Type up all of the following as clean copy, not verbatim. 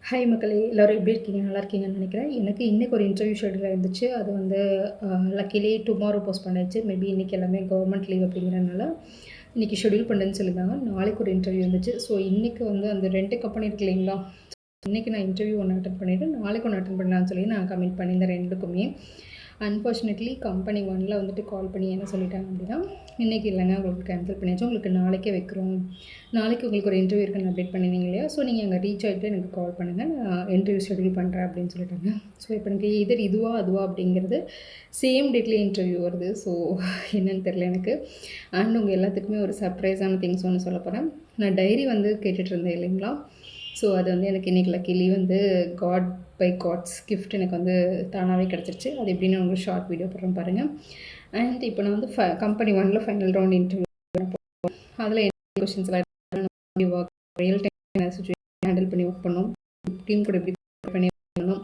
Hi மக்களே! எல்லாரும் எப்படி இருக்கீங்க? நல்லா இருக்கீங்கன்னு நெனைக்கிறேன். எனக்கு இன்னைக்கு ஒரு இன்டர்வியூ ஷெட்யூல் இருந்துச்சு. அது வந்து லக்கிலி டுமாரோ போஸ்ட் பண்ணியாச்சு. மேபி இன்னைக்கு எல்லாமே கவர்மெண்ட் லீவ் அப்படிங்கிறனால, இன்னைக்கு ஷெட்யூல் பண்ணுறேன்னு சொல்லியிருந்தாங்க. நாளைக்கு ஒரு இன்டர்வியூ இருந்துச்சு. ஸோ இன்னைக்கு வந்து அந்த 2 கம்பெனி இருக்கு இல்லைங்களா? இன்னைக்கு நான் இன்டர்வியூ ஒண்ணு அட்டெண்ட் பண்ணிட்டு, நாளைக்கு ஒண்ணு அட்டெண்ட் பண்ணலான்னு சொல்லி நான் கமிட் பண்ணியிருந்தேன் 2க்குமே. அன்ஃபார்ச்சுனேட்லி கம்பெனி 1ல வந்துட்டு கால் பண்ணி என்ன சொல்லிட்டாங்க அப்படின்னா, "இன்னைக்கு இல்லைங்க உங்களுக்கு கேன்சல் பண்ணியாச்சு. உங்களுக்கு நாளைக்கே வைக்கிறோம். நாளைக்கு உங்களுக்கு ஒரு இன்டர்வியூ இருக்குன்னு அப்டேட் பண்ணியிருந்தீங்க இல்லையா? ஸோ நீங்கள் அங்கே ரீச் ஆகிட்டு எனக்கு கால் பண்ணுங்கள். நான் இன்டர்வியூ ஷெட்யூல் பண்ணுறேன்" அப்படின்னு சொல்லிட்டாங்க. ஸோ இப்போ எனக்கு எதர் இதுவா அதுவா அப்படிங்கிறது சேம் டேட்லேயே இன்டர்வியூ வருது. ஸோ என்னன்னு தெரில எனக்கு. அண்ட் உங்கள் எல்லாத்துக்குமே ஒரு சர்ப்ரைஸான திங்ஸ் ஒன்று சொல்ல போகிறேன். நான் டைரி வந்து கேட்டுட்டு இருந்தேன் இல்லைங்களா? ஸோ அது வந்து எனக்கு இன்றைக்கி லக்கிலி வந்து காட் பை காட்ஸ் கிஃப்ட் எனக்கு வந்து தானாகவே கிடச்சிருச்சு. அது எப்படின்னு உங்களுக்கு ஷார்ட் வீடியோ போடுறேன் பாருங்கள். அண்ட் இப்போ நான் வந்து கம்பெனி 1ல ஃபைனல் ரவுண்ட் இன்டர்வியூ அதில் என்ன கொஷின்ஸ்லாம் work real time situation handle பண்ணி ஒர்க் பண்ணணும், டீம் கூட எப்படி பண்ணி பண்ணணும்,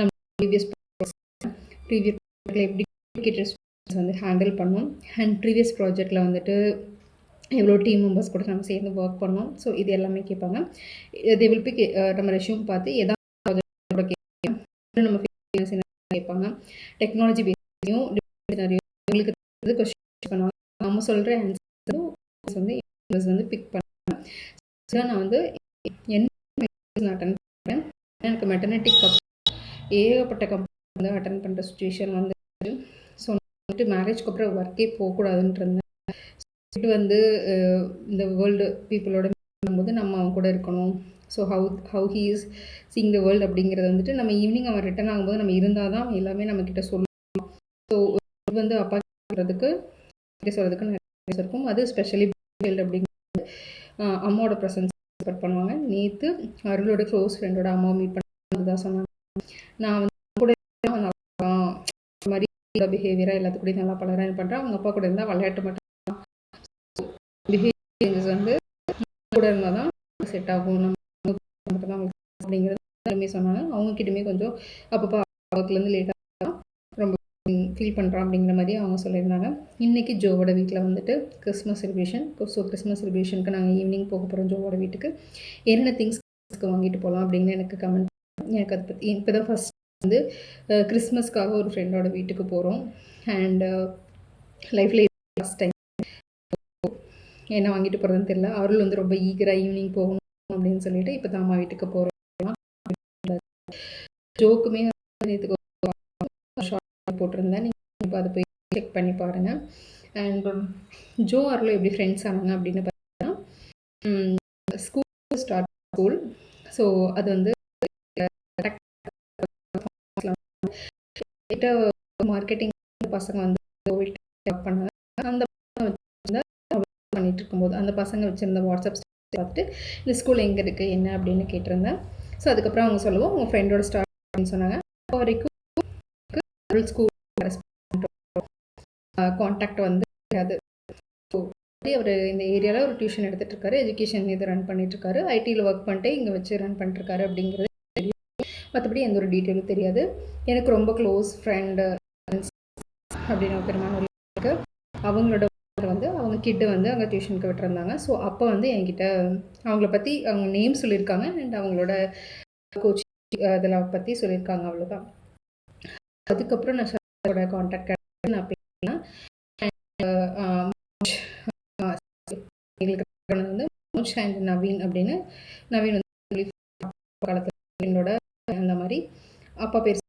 நம்ம ப்ரீவியஸ் எப்படி வந்து ஹேண்டில் பண்ணணும், அண்ட் ப்ரீவியஸ் ப்ராஜெக்டில் வந்துட்டு எவ்வளோ டீம் மெம்பர்ஸ் கூட நம்ம சேர்ந்து ஒர்க் பண்ணோம். ஸோ இது எல்லாமே கேட்பாங்க. தே வில் பி நம்ம ரெஷ்யூம் பார்த்து எதாவது நம்ம கேட்பாங்க. டெக்னாலஜி பேஸையும் உங்களுக்கு கொஸ்டின் பண்ணுவாங்க. நம்ம சொல்கிற ஆன்சர் வந்து பிக் பண்ணுவேன். ஸோ நான் வந்து என்ன அட்டன் பண்ணுறேன். எனக்கு மெட்டர்னிட்டி ஏகப்பட்ட கம்பெனி வந்து அட்டன் பண்ணுற சுச்சுவேஷன் வந்து ஸோ வந்துட்டு மேரேஜ்க்கு அப்புறம் ஒர்க்கே போகக்கூடாதுன்ட்டு இருந்தேன். இது வந்து இந்த வேர்ல்டு பீப்புளோட போது நம்ம அவன் கூட இருக்கணும். So how he is seeing the world அப்படிங்கிறது வந்துட்டு நம்ம ஈவினிங் அவன் ரிட்டர்ன் ஆகும்போது நம்ம இருந்தால் தான் எல்லாமே நம்மக்கிட்ட சொல்லணும். ஸோ இது வந்து அப்பா சொல்கிறதுக்கு நிறைய இருக்கும். அது ஸ்பெஷலி வேர்ல்டு அப்படிங்கிறது அம்மாவோட ப்ரெசன்ஸ் எக்ஸ்பெக்ட் பண்ணுவாங்க. நேற்று அருளோட க்ளோஸ் ஃப்ரெண்டோட அம்மா மீட் பண்ணி தான் சொன்னாங்க. நான் வந்து கூட இந்த மாதிரி பிஹேவியராக எல்லாத்துக்கூடயும் நல்லா பழகிறேன் பண்ணுறேன். அவங்க அப்பா கூட இருந்தால் விளையாட்டு மட்டும் பிஹேவியர்ஸ் வந்து கூட இருந்தால் தான் செட் ஆகும் நம்ம தான் அப்படிங்கிறது எல்லாருமே சொன்னாங்க. அவங்கக்கிட்டமே கொஞ்சம் அப்பப்போ ஒர்க்லேருந்து லேட்டாக ரொம்ப ஃபீல் பண்ணுறான் அப்படிங்கிற மாதிரி அவங்க சொல்லியிருந்தாங்க. இன்றைக்கி ஜோவோட வீட்டில் வந்துட்டு கிறிஸ்மஸ் செலிப்ரேஷன். ஸோ கிறிஸ்மஸ் செலிப்ரேஷனுக்கு நாங்கள் ஈவினிங் போக போகிறோம் ஜோவோட வீட்டுக்கு. என்னென்ன திங்ஸ்க்கு வாங்கிட்டு போகலாம் அப்படின்னு எனக்கு கமெண்ட் எனக்கு அதை பற்றி இப்போ தான் ஃபஸ்ட் வந்து கிறிஸ்மஸ்க்காக ஒரு ஃப்ரெண்டோட வீட்டுக்கு போகிறோம். அண்ட் லைஃப்பில் ஃபஸ்ட் டைம் என்ன வாங்கிட்டு போகிறதுன்னு தெரியல. அருள் வந்து ரொம்ப ஈகராக ஈவினிங் போகணும் அப்படின்னு சொல்லிட்டு இப்போ தான் அம்மா வீட்டுக்கு போகிறோம். ஜோக்குமே போட்டிருந்தேன். நீங்கள் இப்போ அதை போய் செக் பண்ணி பாருங்கள். அண்ட் ஜோ அருள் எப்படி ஃப்ரெண்ட்ஸ் ஆனாங்க அப்படின்னு பார்த்தீங்கன்னா ஸ்கூல். ஸோ அது வந்து மார்க்கெட்டிங் பசங்க வந்து பண்ணாங்க. அந்த பண்ணிட்டு இருக்கும்போது அந்த பசங்க வச்சுருந்த வாட்ஸ்அப் பார்த்துட்டு இந்த ஸ்கூல் எங்கே இருக்குது என்ன அப்படின்னு கேட்டிருந்தேன். ஸோ அதுக்கப்புறம் அவங்க சொல்லுவோம் உங்கள் ஃப்ரெண்டோட ஸ்டார்ட் அப்படின்னு சொன்னாங்க. இப்போ வரைக்கும் ஸ்கூல் கான்டாக்ட் வந்து அது அவர் இந்த ஏரியாவில் ஒரு டியூஷன் எடுத்துகிட்டு இருக்காரு. எஜுகேஷன் இது ரன் பண்ணிட்டுருக்காரு. ஐடியில் ஒர்க் பண்ணிட்டு இங்கே வச்சு ரன் பண்ணிட்டுருக்காரு அப்படிங்கிறது தெரியும். மற்றபடி எந்த ஒரு டீட்டெயிலும் தெரியாது. எனக்கு ரொம்ப க்ளோஸ் ஃப்ரெண்டு அப்படின்னு பெருமாள் இருக்கு. அவங்களோட வந்து அவங்க கிட்ட வந்து அங்கே டியூஷனுக்கு விட்டுருந்தாங்க. ஸோ அப்போ வந்து என்கிட்ட அவங்கள பற்றி அவங்க நேம் சொல்லியிருக்காங்க. அண்ட் அவங்களோட கோச்சிங் இதெல்லாம் பற்றி சொல்லியிருக்காங்க. அவ்வளோதான். அதுக்கப்புறம் நான் சாரோட கான்டாக்ட் நான் பேசினேன். எங்களுக்கு வந்து அண்ட் நவீன் அப்படின்னு நவீன் வந்து காலத்தில் என்னோட அந்த மாதிரி அப்பா பேர்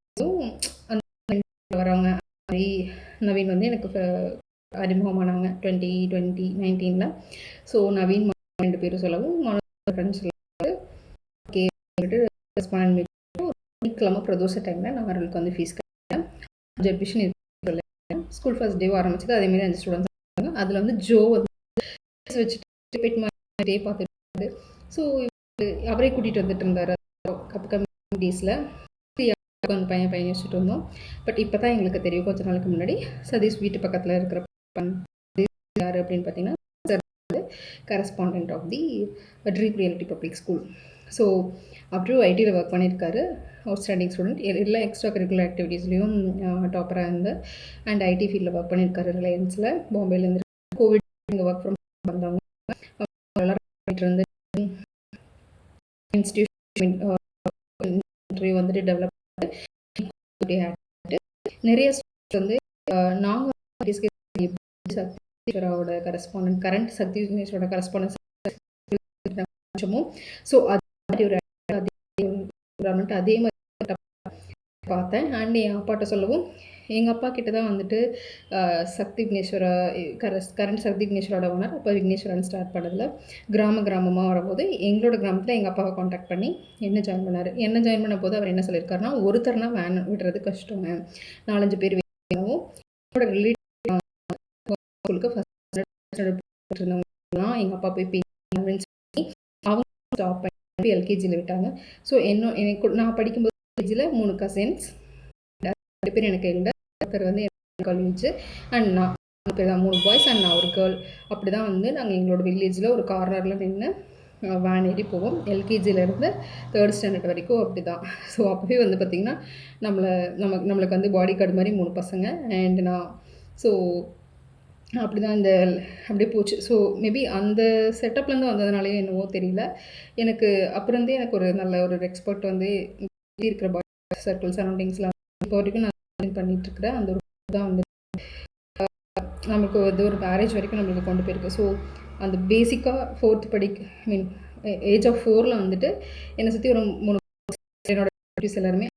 வரவங்க மாதிரி நவீன் வந்து எனக்கு அறிமுகமானாங்க 2019. ஸோ நவீன் 2 பேரும் சொல்லவும் ஃப்ரெண்ட்ஸ் கேட்டு சனிக்கிழமை பிரதோஷ டைமில் நான் அவர்களுக்கு வந்து ஃபீஸ் கட்டேன். அட்மிஷன் ஸ்கூல் ஃபர்ஸ்ட் டே ஆரம்பிச்சது. அதேமாரி 5 ஸ்டூடெண்ட்ஸ் இருக்காங்க. அதில் வந்து ஜோ வந்து வச்சுட்டு பார்த்துட்டு ஸோ அவரே கூட்டிகிட்டு வந்துட்டு இருந்தார் கம்மி டேஸில் பையன் வச்சுட்டு இருந்தோம். பட் இப்போ தான் எங்களுக்கு தெரியும் கொஞ்ச நாளுக்கு முன்னாடி சதீஷ் வீட்டு பக்கத்தில் இருக்கிற யார் அப்படின்னு பார்த்தீங்கன்னா correspondent of the Dream Reality Public School. So அப்புறம் ஐடியில் ஒர்க் பண்ணியிருக்காரு. அவுட் ஸ்டாண்டிங் ஸ்டூடெண்ட் எல்லா எக்ஸ்ட்ரா கரிக்குலர் ஆக்டிவிட்டீஸ்லேயும் டாப்பராக இருந்து அண்ட் ஐடி ஃபீல்டில் ஒர்க் பண்ணியிருக்காரு ரிலையன்ஸில் பாம்பேலேருந்து. கோவிட் இங்கே ஒர்க் ஃப்ரம் வந்தவங்க எல்லாரும் இருந்து இன்ஸ்டியூஷன் இன்டர்வியூ வந்துட்டு டெவலப் நிறைய வந்து நாங்கள் சக்திஸ்வராவோட கரஸ்பாண்டன்ட் கரண்ட் சக்தி விக்னேஸ்வரோட கரஸ்பாண்டன்ட் ஸோ அது ஒரு அதே மாதிரி பார்த்தேன். அண்ட் என் அப்பாட்ட சொல்லவும் எங்கள் அப்பா கிட்ட தான் வந்துட்டு சக்தி விக்னேஸ்வரா கரண்ட் சக்தி விக்னேஸ்வரோட ஓனர் அப்போ விக்னேஸ்வரன் ஸ்டார்ட் பண்ணதில் கிராமமாக வரும்போது எங்களோட கிராமத்தில் எங்கள் அப்பாவை காண்டாக்ட் பண்ணி என்ன ஜாயின் பண்ணார். என்ன ஜாயின் பண்ண போது அவர் என்ன சொல்லியிருக்காருன்னா, ஒருத்தர்னா வேன் விடுறது கஷ்டங்க, 4-5 பேர் வேணும். என்னோட ரிலேட்டிவ் ஸ்கூலுக்கு ஃபஸ்ட் இருந்தவங்கலாம் எங்கள் அப்பா போய் அவங்க ஸ்டாப் பண்ணி எல்கேஜியில் விட்டாங்க. ஸோ எனக்கு நான் படிக்கும்போது எல்கேஜியில் 3 கசின்ஸ், 2 பேர் எனக்கு இல்லை, ஒருத்தர் வந்து காலேஜ் அண்ட் நான் பேர் தான் 3 பாய்ஸ் அண்ட் நான் ஒரு கேர்ள். அப்படி தான் வந்து நாங்கள் எங்களோட வில்லேஜில் ஒரு கார்னரில் நின்று வேன் ஏறி போவோம். எல்கேஜிலேருந்து 3rd ஸ்டாண்டர்ட் வரைக்கும் அப்படி தான். ஸோ அப்போவே வந்து பார்த்திங்கன்னா நம்மளுக்கு வந்து பாடி கார்டு மாதிரி 3 பசங்க அண்ட் நான். ஸோ அப்படி தான் அப்படியே போச்சு. ஸோ மேபி அந்த செட்டப்லேருந்து வந்ததுனாலேயே என்னவோ தெரியல, எனக்கு அப்புறந்தே எனக்கு ஒரு நல்ல ஒரு எக்ஸ்பர்ட் வந்து இருக்கிற பாய் சர்க்கிள் சரௌண்டிங்ஸில் இப்போ வரைக்கும் நான் பண்ணிகிட்ருக்கிறேன். அந்த ஒரு தான் வந்து நம்மளுக்கு வந்து ஒரு மேரேஜ் வரைக்கும் நம்மளுக்கு கொண்டு போயிருக்கு. ஸோ அந்த பேசிக்காக 4th ஏஜ் ஆஃப் 4 வந்துட்டு என்னை சுற்றி ஒரு 3 என்னோட எல்லாருமே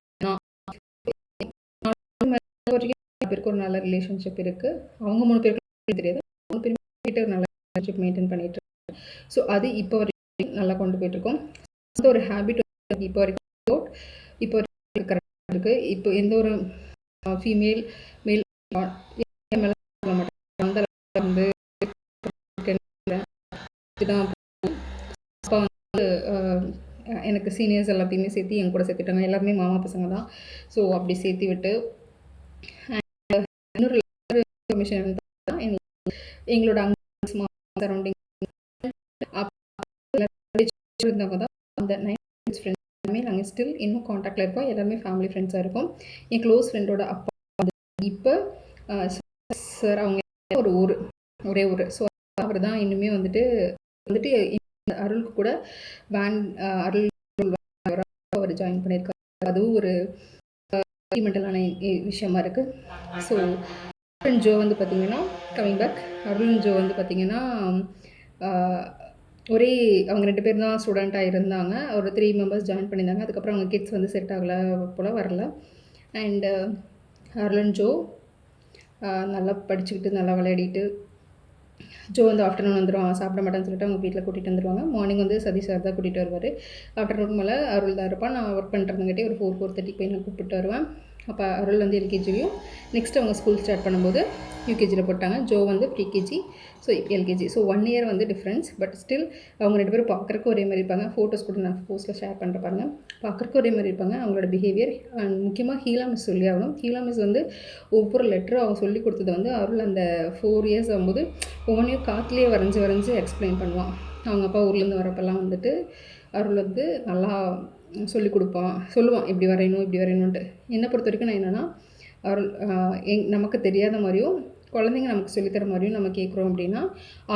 பேருக்கு ஒரு நல்ல ரிலேஷன்ஷிப் இருக்குது. அவங்க 3 பேருக்கு தெரியாது, 3 பேருமே கிட்ட ஒரு நல்ல ரிலேஷன்ஷிப் மெயின்டைன் பண்ணிட்டு இருக்கோம். ஸோ அது இப்போ வரைக்கும் நல்லா கொண்டு போயிட்டுருக்கோம். ஒரு ஹேபிட் இப்போ வரைக்கும் கரெக்டாக இருக்குது. இப்போ எந்த ஒரு ஃபீமேல் மேல் அந்த வந்து அப்போ வந்து எனக்கு சீனியர்ஸ் எல்லாத்தையுமே சேர்த்து என் கூட சேர்த்துட்டாங்க. எல்லாருமே மாமா பசங்க தான். ஸோ அப்படி சேர்த்து விட்டு இன்னொரு இன்ஃபர்மேஷன் எங்களோட சரௌண்டிங் இருந்தவங்க தான் அந்த 9 ஃப்ரெண்ட்ஸ் எல்லாமே நாங்கள் ஸ்டில் இன்னும் காண்டாக்டில் இருக்கோம். எல்லாருமே ஃபேமிலி ஃப்ரெண்ட்ஸாக இருக்கோம். என் க்ளோஸ் ஃப்ரெண்டோட அப்பா இப்போ சார் அவங்க ஒரே ஊர். ஸோ அவர் தான் இன்னுமே வந்துட்டு அருளுக்கு கூட அருள் அவர் ஜாயின் பண்ணியிருக்காரு. அதுவும் ஒரு சென்டிமெண்டலான விஷயமா இருக்குது. ஸோ அருள் ஜோ வந்து பார்த்திங்கன்னா கமிங் பேக், அருள் ஜோ வந்து பார்த்திங்கன்னா அவங்க 2 பேர் தான் ஸ்டூடெண்ட்டாக இருந்தாங்க. ஒரு 3 மெம்பர்ஸ் ஜாயின் பண்ணியிருந்தாங்க. அதுக்கப்புறம் அவங்க கிட்ஸ் வந்து செட் ஆகலை போல் வரல. அண்டு அருள் ஜோ நல்லா படிச்சுக்கிட்டு நல்லா விளையாடிட்டு ஜோ வந்து ஆஃப்டர்நூன் வந்துடும், சாப்பிட மாட்டேன்னு சொல்லிட்டு அவங்க வீட்டில் கூட்டிகிட்டு வந்துடுவாங்க. மார்னிங் வந்து சதீஷ் சார் தான் கூட்டிகிட்டு வருவார். ஆஃப்டர்நூன் மேலே அருள் தான் இருப்பான். நான் ஒர்க் பண்ணுறதுங்கிட்டே ஒரு 4-4:30 போய் நான் கூப்பிட்டு வருவேன். அப்போ அருள் வந்து எல்கேஜிலையும் நெக்ஸ்ட் அவங்க ஸ்கூல் ஸ்டார்ட் பண்ணும்போது யூகேஜியில் போட்டாங்க. ஜோ வந்து pre-KG, so LKG. So 1 year வந்து டிஃப்ரென்ஸ். பட் ஸ்டில் அவங்க 2 பேரும் பார்க்குறக்கு ஒரே மாதிரி இருப்பாங்க. ஃபோட்டோஸ் கூட நான் போஸ்ட்டில் ஷேர் பண்ணுற பாருங்க, பார்க்குறக்கு ஒரே மாதிரி இருப்பாங்க. அவங்களோட பிஹேவியர் அண்ட் முக்கியமாக ஹீலா மிஸ் சொல்லி ஆகணும். ஹீலா மிஸ் வந்து ஒவ்வொரு லெட்டரும் அவங்க சொல்லி கொடுத்தது வந்து அருள் அந்த 4 இயர்ஸ் ஆகும்போது ஒவ்வொன்றையும் காற்றுலேயே வரைஞ்சி எக்ஸ்பிளைன் பண்ணுவான். அவங்க அப்பா ஊர்லேருந்து வரப்பெல்லாம் வந்துட்டு அருள் வந்து நல்லா சொல்லுவான் இப்படி வரையணுன்ட்டு. என்னை பொறுத்த வரைக்கும் நான் என்னென்னா, அருள் நமக்கு தெரியாத மாதிரியும் குழந்தைங்க நமக்கு சொல்லித்தர மாதிரியும் நம்ம கேட்குறோம் அப்படின்னா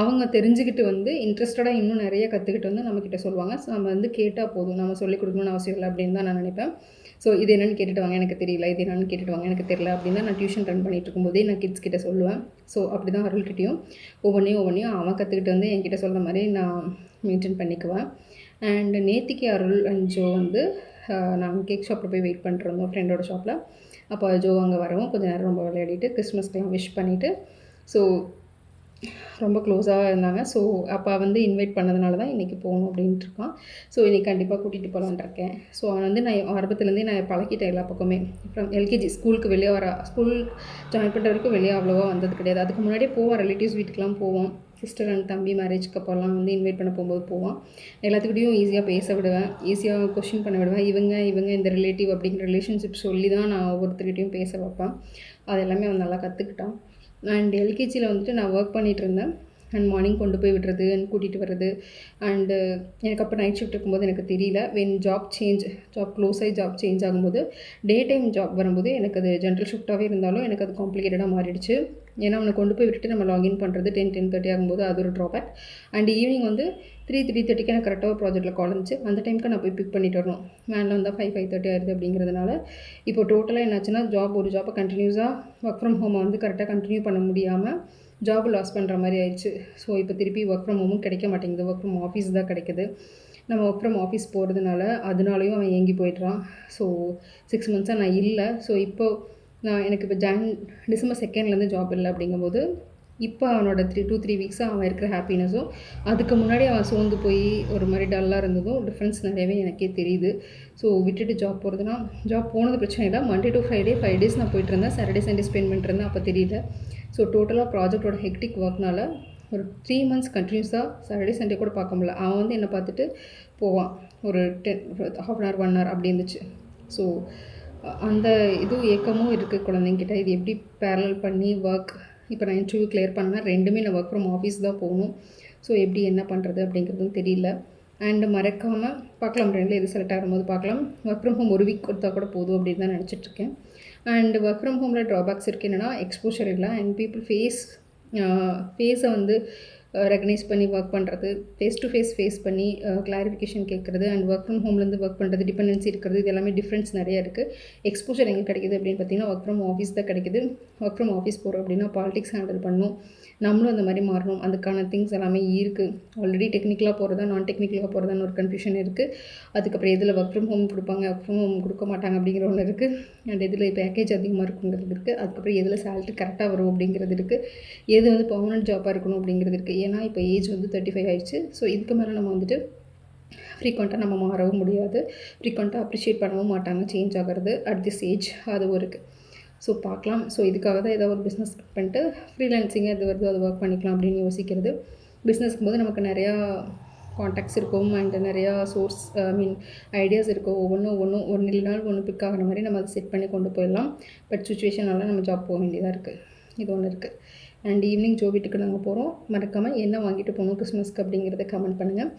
அவங்க தெரிஞ்சுக்கிட்டு வந்து இன்ட்ரெஸ்டடாக இன்னும் நிறைய கற்றுக்கிட்டு வந்து நம்மக்கிட்ட சொல்லுவாங்க. ஸோ நம்ம வந்து கேட்டால் போதும், நம்ம சொல்லிக் கொடுக்கணும்னு அவசியம் இல்லை அப்படின்னு தான் நான் நினைப்பேன். ஸோ இது என்னென்னு கேட்டுட்டு வாங்க, எனக்கு தெரியல, இது என்னென்னு கேட்டுட்டு வாங்க, எனக்கு தெரியல அப்படின்னு தான் நான் டியூஷன் ரன் பண்ணிகிட்டு இருக்கும்போதே நான் கிட்ஸ் கிட்ட சொல்லுவேன். ஸோ அப்படி தான் அருள்கிட்டையும் ஒவ்வொன்றையும் அவன் கற்றுக்கிட்டு வந்து என்கிட்ட சொல்கிற மாதிரி நான் மெயின்டைன் பண்ணிக்குவேன். அண்ட் நேத்திக்கு அருள் அண்ட் ஜோ வந்து நாங்கள் கேக் ஷாப்பில் போய் வெயிட் பண்ணிட்டுருந்தோம் ஃப்ரெண்டோட ஷாப்பில். அப்போ ஜோ அங்கே வரவும் கொஞ்சம் நேரம் ரொம்ப விளையாடிட்டு கிறிஸ்மஸ்க்கெலாம் விஷ் பண்ணிவிட்டு ஸோ ரொம்ப க்ளோஸாக இருந்தாங்க. ஸோ அப்பா வந்து இன்வைட் பண்ணதுனால தான் இன்றைக்கி போகணும் அப்படின்ட்டு இருக்கான். ஸோ இன்றைக்கி கண்டிப்பாக கூட்டிகிட்டு போகலான் இருக்கேன். ஸோ அவன் வந்து நான் ஆரம்பத்துலேருந்தே நான் பழக்கிட்டேன் எல்லா பக்கமே. அப்புறம் எல்கேஜி ஸ்கூலுக்கு வெளியே ஸ்கூல் ஜாயின் பண்ணுற வரைக்கும் வெளியே அவ்வளோவா வந்தது கிடையாது. அதுக்கு முன்னாடியே போவான், ரிலேட்டிவ்ஸ் வீட்டுக்கெலாம் போவோம். சிஸ்டர் அண்ட் தம்பி மேரேஜ்க்கு அப்போல்லாம் வந்து இன்வைட் பண்ண போகும்போது போவான். எல்லாத்துக்கிட்டையும் ஈஸியாக பேச விடுவேன், ஈஸியாக கொஷின் பண்ண விடுவேன். இவங்க இந்த ரிலேட்டிவ் அப்படிங்கிற ரிலேஷன்ஷிப் சொல்லி தான் நான் ஒவ்வொருத்தர்கிட்டையும் பேச வைப்பேன். அது எல்லாமே அவன் நல்லா கற்றுக்கிட்டான். அண்ட் எல்கேஜியில் வந்துட்டு நான் ஒர்க் பண்ணிகிட்டு இருந்தேன். அண்ட் மார்னிங் கொண்டு போய் விடுறது அண்ட் கூட்டிகிட்டு வர்றது. அண்டு எனக்கு அப்போ நைட் ஷிஃப்ட் இருக்கும்போது எனக்கு தெரியல. வென் ஜாப் க்ளோஸ் ஆகி ஜாப் சேஞ்ச் ஆகும்போது டே டைம் ஜாப் வரும்போது எனக்கு அது ஜென்ரல் ஷிஃப்ட்டாகவே இருந்தாலும் எனக்கு அது காம்ப்ளிகேட்டடாக மாறிடுச்சு. ஏன்னா அவனை கொண்டு போய் விட்டுட்டு நம்ம லாகின் பண்ணுறது 10-10:30 ஆகும்போது அது ஒரு ட்ராபேக். அண்ட் ஈவினிங் வந்து 3:30க்கு எனக்கு கரெக்டாக ஒரு ப்ராஜெக்ட்டில் கால் இருந்துச்சு. அந்த டைமுக்கு நான் போய் பிக் பண்ணிட்டு வரணும். வேனில் வந்தால் 5:30 ஆயிடுது அப்படிங்கிறதுனால இப்போ டோட்டலாக என்னாச்சுன்னா ஒரு ஜாப்பை கண்டினியூஸாக ஒர்க் ஃப்ரம் ஹோமை வந்து கரெக்டாக கண்டினியூ பண்ண முடியாமல் ஜாப் லாஸ் பண்ணுற மாதிரி ஆயிடுச்சு. ஸோ இப்போ திருப்பி ஒர்க் ஃப்ரம் ஹோமும் கிடைக்க மாட்டேங்குது, ஒர்க் ஃப்ரம் ஆஃபீஸ் தான் கிடைக்குது. நம்ம ஒர்க் ஃப்ரம் ஆஃபீஸ் போகிறதுனால அதனாலையும் அவன் ஏங்கி போய்ட்றான். ஸோ 6 மந்த்ஸாக நான் இல்லை. ஸோ இப்போது எனக்கு இப்போ டிசம்பர் 2லேருந்து ஜாப் இல்லை அப்படிங்கும்போது இப்போ அவனோட 2-3 வீக்ஸாக அவன் இருக்கிற ஹாப்பினஸும் அதுக்கு முன்னாடி அவன் சோர்ந்து போய் ஒரு மாதிரி டல்லாக இருந்ததும் டிஃப்ரென்ஸ் நிறையவே எனக்கே தெரியுது. ஸோ விட்டுட்டு ஜாப் போகிறதுனா ஜாப் போனது பிரச்சனை இல்லை. மண்டே டு ஃப்ரைடே 5 டேஸ் நான் போயிட்டுருந்தேன். சாட்டர்டே சண்டே ஸ்பெண்ட் பண்ணிட்டுருந்தேன். அப்போ தெரியல. ஸோ டோட்டலாக ப்ராஜெக்டோட ஹெக்டிக் ஒர்க்னால ஒரு 3 மந்த்ஸ் கண்டினியூஸாக சாட்டர்டே சண்டே கூட பார்க்க முடியல. அவன் வந்து என்னை பார்த்துட்டு போவான். ஒரு 1/2 hour 1 hour அப்படி இருந்துச்சு. ஸோ அந்த ஏக்கமும் இருக்குது குழந்தைங்கிட்ட. இது எப்படி பேரலல் பண்ணி ஒர்க் இப்போ நான் இன்டர்வியூ கிளியர் பண்ணேன். 2மே நான் ஒர்க் ஃப்ரம் ஆஃபீஸ் தான் போகணும். ஸோ எப்படி என்ன பண்ணுறது அப்படிங்கிறதும் தெரியல. அண்டு மறக்காமல் பார்க்கலாம், 2ல் எது செலக்ட் ஆகும்போது பார்க்கலாம். ஒர்க் ஃப்ரம் ஹோம் ஒரு வீக் கொடுத்தா கூட போதும் அப்படின்னு தான் நினச்சிட்ருக்கேன். அண்ட் ஒர்க் ஃப்ரம் ஹோமில் ட்ராபேக்ஸ் இருக்குது. என்னென்னா எக்ஸ்போஷர் இல்லை அண்ட் பீப்புள் ஃபேஸை வந்து ரெகனைஸ் பண்ணி ஒர்க் பண்ணுறது, ஃபேஸ் டு ஃபேஸ் பண்ணி கிளாரிஃபிகேஷன் கேட்குறது அண்ட் ஒர்க் ஃப்ரம் ஹோம்லேருந்து ஒர்க் பண்ணுறது, டிபெண்டன்சி இருக்கிறது, இது எல்லாமே டிஃப்ரென்ஸ் நிறையா இருக்குது. எக்ஸ்போஷர் எங்கே கிடைக்குது அப்படின்னு பார்த்தீங்கன்னா ஒர்க் ஃப்ரம் ஆஃபீஸ் தான் கிடைக்குது. ஒர்க் ஃப்ரம் ஆஃபீஸ் போகிறோம் அப்படின்னா பாலிடிக்ஸ் ஹேண்டில் பண்ணணும், நம்மளும் அந்த மாதிரி மாறணும். அதுக்கான திங்ஸ் எல்லாமே இருக்குது. ஆல்ரெடி டெக்னிக்கலாக போகிறதா நான் டெக்னிக்கலாக போகிறதான்னு ஒரு கன்ஃபியூஷன் இருக்குது. அதுக்கப்புறம் எதில் ஒர்க் ஃப்ரம் ஹோம் கொடுப்பாங்க, ஒர்க் ஃப்ரம் ஹோம் கொடுக்க மாட்டாங்க அப்படிங்கிற ஒன்று இருக்குது. அண்ட் எதில் பேக்கேஜ் அதிகமாக இருக்குங்கிறது இருக்குது. அதுக்கப்புறம் எதில் சேலரி கரெக்டாக வரும் அப்படிங்கிறது இருக்குது. எது வந்து பர்மனெண்ட் ஜாப்பாக இருக்கணும் அப்படிங்கிறது இருக்குது. ஏன்னா இப்போ ஏஜ் வந்து 35 ஆயிடுச்சு. ஸோ இதுக்கு மேலே நம்ம வந்துட்டு ஃப்ரீக்வெண்ட்டாக நம்ம மாறவும் முடியாது. ஃப்ரீக்வெண்ட்டாக அப்ரிஷியேட் பண்ணவும் மாட்டாங்க சேஞ்ச் ஆகிறது அட் திஸ் ஏஜ். அதுவும் இருக்குது. ஸோ பார்க்கலாம். ஸோ இதுக்காக தான் ஏதாவது ஒரு பிஸ்னஸ் பண்ணிட்டு ஃப்ரீலான்சிங்காக எது வருதோ அது ஒர்க் பண்ணிக்கலாம் அப்படின்னு யோசிக்கிறது. பிஸ்னஸ்க்கும் போது நமக்கு நிறையா காண்டாக்ட்ஸ் இருக்கும் அண்ட் நிறையா சோர்ஸ் ஐடியாஸ் இருக்கும். ஒவ்வொன்றும் ஒன்று இல்லைனாலும் ஒன்று பிக் ஆகிற மாதிரி நம்ம அதை செட் பண்ணி கொண்டு போயிடலாம். பட் சுச்சுவேஷனால நம்ம ஜாப் போக வேண்டியதாக இருக்குது. இது ஒன்று இருக்குது. அண்ட் ஈவினிங் ஜோ வீட்டுக்கு நாங்கள் போகிறோம். மறக்காமல் என்ன வாங்கிட்டு போகணும் கிறிஸ்மஸ்க்கு அப்படிங்கிறத கமெண்ட் பண்ணுங்கள்.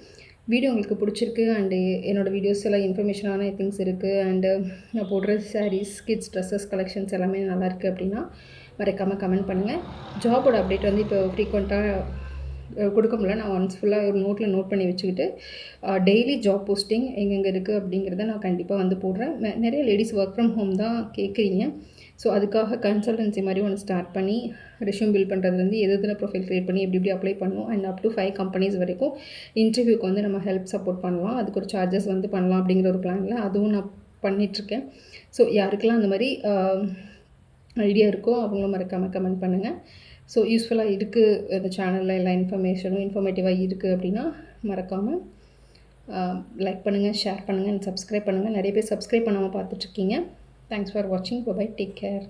வீடியோ உங்களுக்கு பிடிச்சிருக்கு அண்டு என்னோடய வீடியோஸ் எல்லாம் இன்ஃபர்மேஷனான திங்ஸ் இருக்குது அண்டு நான் போடுற சாரீஸ், கிட்ஸ் ட்ரெஸ்ஸஸ் கலெக்ஷன்ஸ் எல்லாமே நல்லாயிருக்கு அப்படின்னா மறக்காமல் கமெண்ட் பண்ணுங்கள். ஜாபோட அப்டேட் வந்து இப்போ ஃப்ரீக்வெண்ட்டாக கொடுக்க முடியல. நான் ஒன்ஸ் ஃபுல்லாக ஒரு நோட் பண்ணி வச்சுக்கிட்டு டெய்லி ஜாப் போஸ்டிங் எங்கெங்கே இருக்குது அப்படிங்கிறத நான் கண்டிப்பாக வந்து போடுறேன். நிறைய லேடிஸ் ஒர்க் ஃப்ரம் ஹோம் தான் கேட்குறீங்க. ஸோ அதுக்காக கன்சல்டன்சி மாதிரி ஒன்று ஸ்டார்ட் பண்ணி ரெஷ்யூம் பில்ட் பண்ணுறதுலேருந்து எதில் ப்ரொஃபைல் க்ரியேட் பண்ணி எப்படி அப்ளை பண்ணணும் அண்ட் அப் டு 5 கம்பெனிஸ் வரைக்கும் இன்டர்வியூக்கு வந்து நம்ம ஹெல்ப் சப்போர்ட் பண்ணலாம். அதுக்கு ஒரு சார்ஜஸ் வந்து பண்ணலாம் அப்படிங்கிற ஒரு பிளானில் அதுவும் நான் பண்ணிகிட்ருக்கேன். ஸோ யாருக்கெல்லாம் அந்த மாதிரி ஐடியா இருக்கோ அவங்களும் மறக்காமல் கமெண்ட் பண்ணுங்கள். ஸோ யூஸ்ஃபுல்லாக இருக்குது இந்த சேனலில் எல்லா இன்ஃபர்மேஷனும் இன்ஃபர்மேட்டிவாக இருக்குது அப்படின்னா மறக்காமல் லைக் பண்ணுங்கள், ஷேர் பண்ணுங்கள் அண்ட் சப்ஸ்கிரைப் பண்ணுங்கள். நிறைய பேர் சப்ஸ்கிரைப் பண்ணாமல் பார்த்துட்ருக்கீங்க. Thanks for watching. Bye bye. Take care.